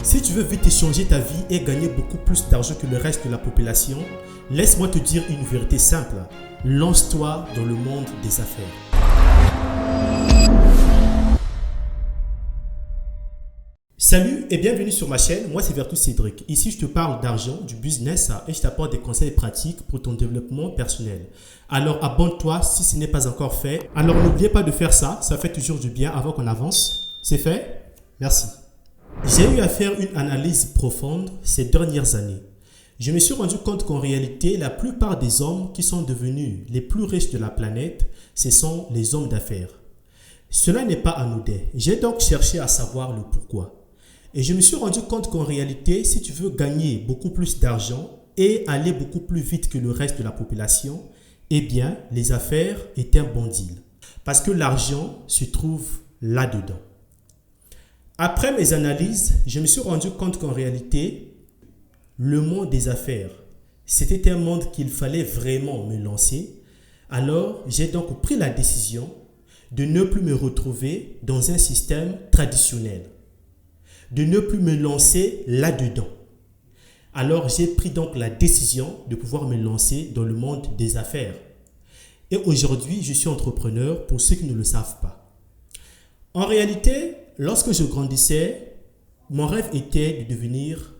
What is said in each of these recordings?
Si tu veux vite changer ta vie et gagner beaucoup plus d'argent que le reste de la population, laisse-moi te dire une vérité simple. Lance-toi dans le monde des affaires. Salut et bienvenue sur ma chaîne, moi c'est Vertus Cédric. Ici je te parle d'argent, du business et je t'apporte des conseils pratiques pour ton développement personnel. Alors abonne-toi si ce n'est pas encore fait. Alors n'oubliez pas de faire ça, ça fait toujours du bien avant qu'on avance. C'est fait? Merci. J'ai eu à faire une analyse profonde ces dernières années. Je me suis rendu compte qu'en réalité, la plupart des hommes qui sont devenus les plus riches de la planète, ce sont les hommes d'affaires. Cela n'est pas anodin. J'ai donc cherché à savoir le pourquoi. Et je me suis rendu compte qu'en réalité, si tu veux gagner beaucoup plus d'argent et aller beaucoup plus vite que le reste de la population, eh bien, les affaires est un bon deal. Parce que l'argent se trouve là-dedans. Après mes analyses, je me suis rendu compte qu'en réalité, le monde des affaires, c'était un monde qu'il fallait vraiment me lancer. Alors, j'ai donc pris la décision de ne plus me retrouver dans un système traditionnel, de ne plus me lancer là-dedans. Alors, j'ai pris donc la décision de pouvoir me lancer dans le monde des affaires. Et aujourd'hui, je suis entrepreneur pour ceux qui ne le savent pas. En réalité, lorsque je grandissais, mon rêve était de devenir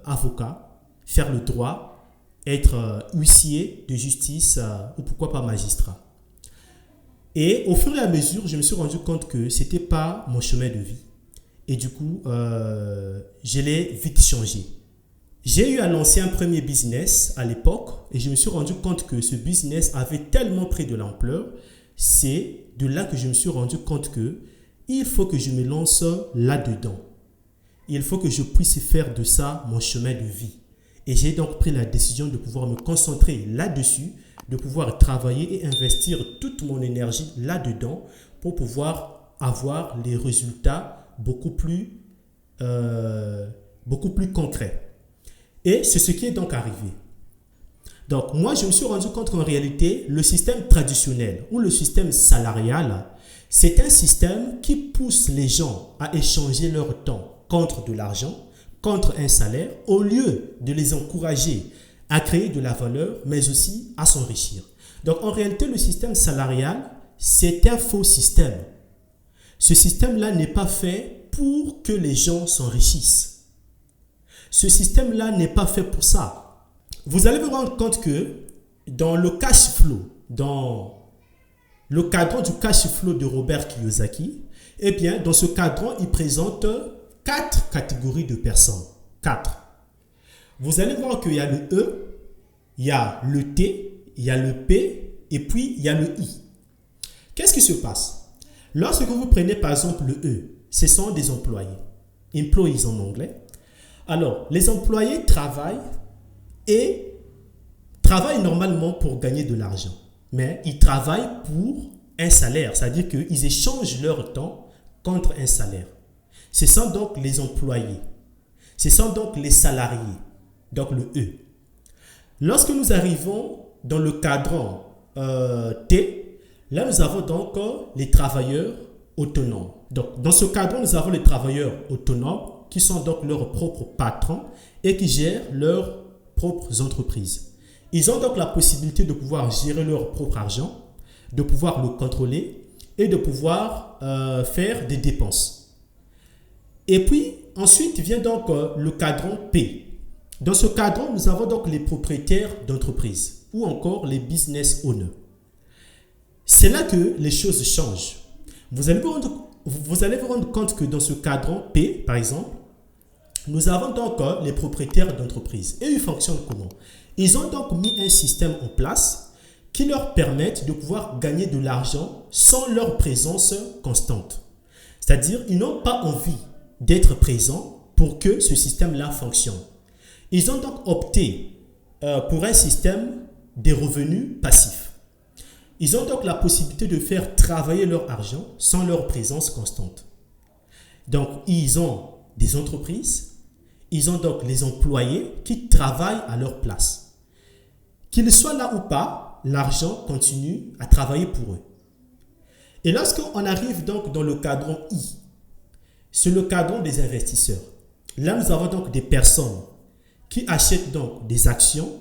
avocat, faire le droit, être huissier de justice ou pourquoi pas magistrat. Et au fur et à mesure, je me suis rendu compte que ce n'était pas mon chemin de vie. Et du coup, je l'ai vite changé. J'ai eu à lancer un premier business à l'époque et je me suis rendu compte que ce business avait tellement pris de l'ampleur. C'est de là que je me suis rendu compte que il faut que je me lance là-dedans. Il faut que je puisse faire de ça mon chemin de vie. Et j'ai donc pris la décision de pouvoir me concentrer là-dessus, de pouvoir travailler et investir toute mon énergie là-dedans pour pouvoir avoir les résultats beaucoup plus concrets. Et c'est ce qui est donc arrivé. Donc moi, je me suis rendu compte qu'en réalité, le système traditionnel ou le système salarial, c'est un système qui pousse les gens à échanger leur temps contre de l'argent, contre un salaire, au lieu de les encourager à créer de la valeur, mais aussi à s'enrichir. Donc en réalité, le système salarial, c'est un faux système. Ce système-là n'est pas fait pour que les gens s'enrichissent. Ce système-là n'est pas fait pour ça. Vous allez vous rendre compte que dans le cash flow, dans le cadran du cash flow de Robert Kiyosaki, eh bien, dans ce cadran, il présente 4 catégories de personnes. 4. Vous allez voir qu'il y a le E, il y a le T, il y a le P et puis il y a le I. Qu'est-ce qui se passe? Lorsque vous prenez par exemple le E, ce sont des employés. Employees en anglais. Alors, les employés travaillent normalement pour gagner de l'argent. Mais ils travaillent pour un salaire, c'est-à-dire qu'ils échangent leur temps contre un salaire. Ce sont donc les employés. Ce sont donc les salariés, donc le E. Lorsque nous arrivons dans le cadran T, là nous avons donc les travailleurs autonomes. Donc dans ce cadran, nous avons les travailleurs autonomes qui sont donc leurs propres patrons et qui gèrent leurs propres entreprises. Ils ont donc la possibilité de pouvoir gérer leur propre argent, de pouvoir le contrôler et de pouvoir faire des dépenses. Et puis, ensuite vient donc le cadran P. Dans ce cadran, nous avons donc les propriétaires d'entreprise ou encore les business owners. C'est là que les choses changent. Vous allez vous rendre compte que dans ce cadran P, par exemple, nous avons donc les propriétaires d'entreprise. Et ils fonctionnent comment? Ils ont donc mis un système en place qui leur permet de pouvoir gagner de l'argent sans leur présence constante. C'est-à-dire, ils n'ont pas envie d'être présents pour que ce système-là fonctionne. Ils ont donc opté pour un système des revenus passifs. Ils ont donc la possibilité de faire travailler leur argent sans leur présence constante. Donc, ils ont des entreprises, ils ont donc les employés qui travaillent à leur place. Qu'ils soient là ou pas, l'argent continue à travailler pour eux. Et lorsqu'on arrive donc dans le cadran I, c'est le cadran des investisseurs. Là, nous avons donc des personnes qui achètent donc des actions,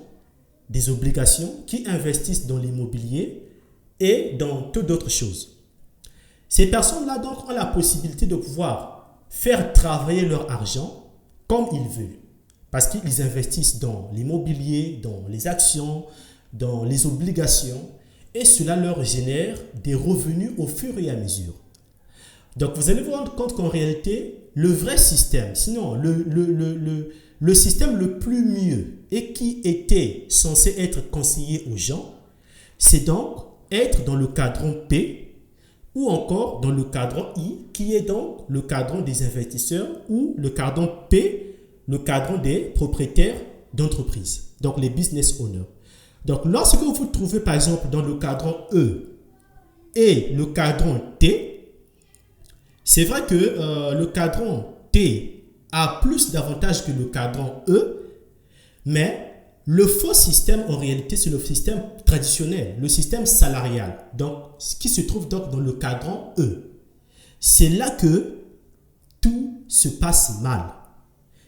des obligations, qui investissent dans l'immobilier et dans toutes d'autres choses. Ces personnes-là donc ont la possibilité de pouvoir faire travailler leur argent comme ils veulent. Parce qu'ils investissent dans l'immobilier, dans les actions, dans les obligations, et cela leur génère des revenus au fur et à mesure. Donc vous allez vous rendre compte qu'en réalité, le vrai système, sinon le système le plus mieux et qui était censé être conseillé aux gens, c'est donc être dans le cadran P ou encore dans le cadran I, qui est donc le cadran des investisseurs, ou le cadran P, le cadran des propriétaires d'entreprise, donc les business owners. Donc lorsque vous vous trouvez par exemple dans le cadran E et le cadran T, c'est vrai que le cadran T a plus d'avantages que le cadran E, mais le faux système en réalité c'est le système traditionnel, le système salarial, donc ce qui se trouve donc dans le cadran E. C'est là que tout se passe mal.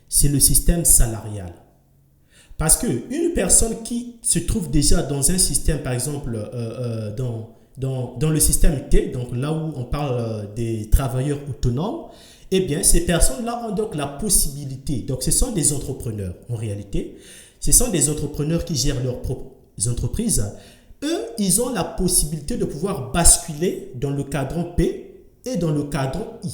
C'est le système salarial. Parce qu'une personne qui se trouve déjà dans un système, par exemple, dans le système T, donc là où on parle des travailleurs autonomes, eh bien, ces personnes-là ont donc la possibilité, donc ce sont des entrepreneurs en réalité, ce sont des entrepreneurs qui gèrent leurs propres entreprises. Eux, ils ont la possibilité de pouvoir basculer dans le cadran P et dans le cadran I.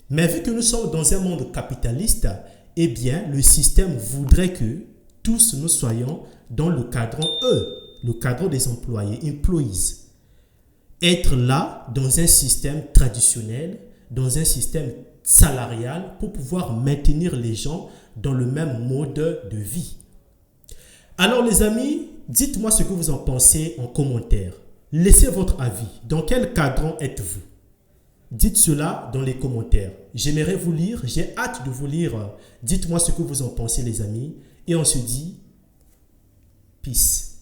Mais vu que nous sommes dans un monde capitaliste, eh bien, le système voudrait que tous nous soyons dans le cadran E, le cadran des employés, employees. Être là dans un système traditionnel, dans un système salarial pour pouvoir maintenir les gens dans le même mode de vie. Alors les amis, dites-moi ce que vous en pensez en commentaire. Laissez votre avis. Dans quel cadran êtes-vous? Dites cela dans les commentaires. J'aimerais vous lire, j'ai hâte de vous lire. Dites-moi ce que vous en pensez les amis. Et on se dit peace.